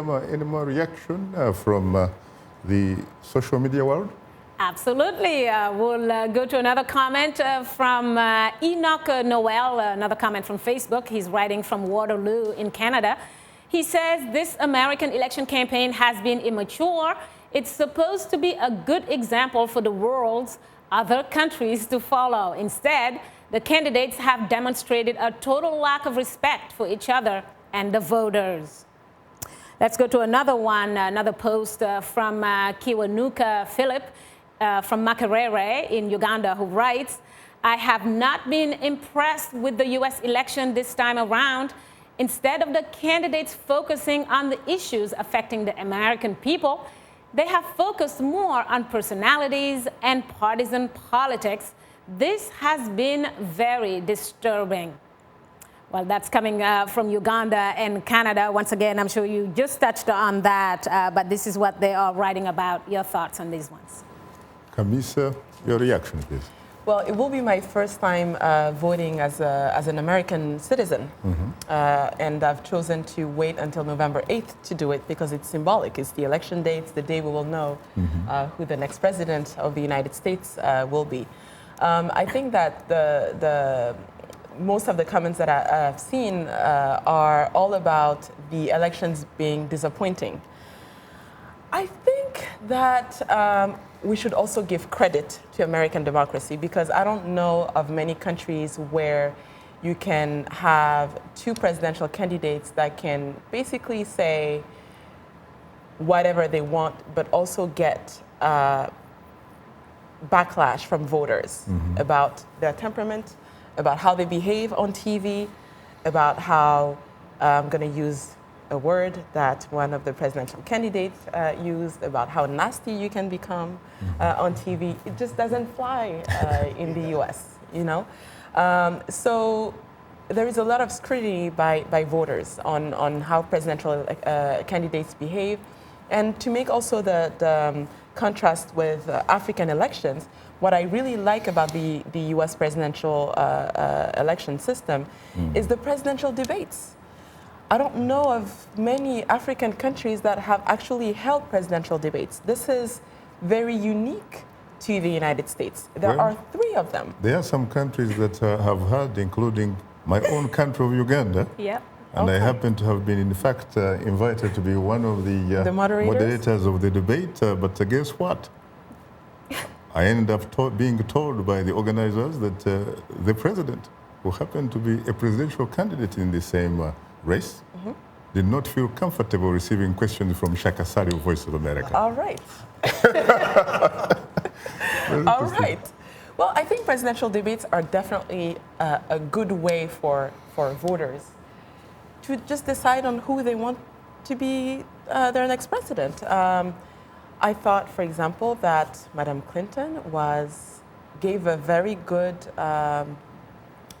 Any more reaction from the social media world? Absolutely. We'll go to another comment from Enoch Noel, another comment from Facebook. He's writing from Waterloo in Canada. He says, this American election campaign has been immature. It's supposed to be a good example for the world's other countries to follow. Instead, the candidates have demonstrated a total lack of respect for each other and the voters. Let's go to another one, another post from Kiwanuka Philip from Makerere in Uganda, who writes, I have not been impressed with the U.S. election this time around. Instead of the candidates focusing on the issues affecting the American people, they have focused more on personalities and partisan politics. This has been very disturbing. Well, that's coming from Uganda and Canada. Once again, I'm sure you just touched on that, but this is what they are writing about. Your thoughts on these ones? Kamissa, your reaction, please. Well, it will be my first time voting as an American citizen. And I've chosen to wait until November 8th to do it because it's symbolic. It's the election day. It's the day we will know who the next president of the United States will be. I think that most of the comments that I've seen are all about the elections being disappointing. I think that we should also give credit to American democracy because I don't know of many countries where you can have two presidential candidates that can basically say whatever they want, but also get backlash from voters about their temperament, about how they behave on TV, about how, I'm going to use a word that one of the presidential candidates used, about how nasty you can become on TV. It just doesn't fly in the US, you know? So there is a lot of scrutiny by voters on how presidential candidates behave. And to make also the contrast with African elections, what I really like about the US presidential election system is the presidential debates. I don't know of many African countries that have actually held presidential debates. This is very unique to the United States. There are 3 of them. There are some countries that have had, including my own country of Uganda. Yep. And I happen to have been, in fact, invited to be one of the moderators of the debate. But guess what? I ended up being told by the organizers that the president, who happened to be a presidential candidate in the same race, did not feel comfortable receiving questions from Shaka Sari of Voice of America. All right. All right. Well, I think presidential debates are definitely a good way for voters to just decide on who they want to be their next president. I thought, for example, that Madam Clinton gave a very good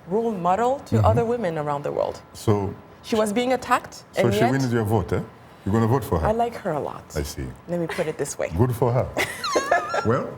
role model to other women around the world. So she was being attacked, so and she yet wins your vote, eh? You're going to vote for her? I like her a lot. I see. Let me put it this way. Good for her. Well,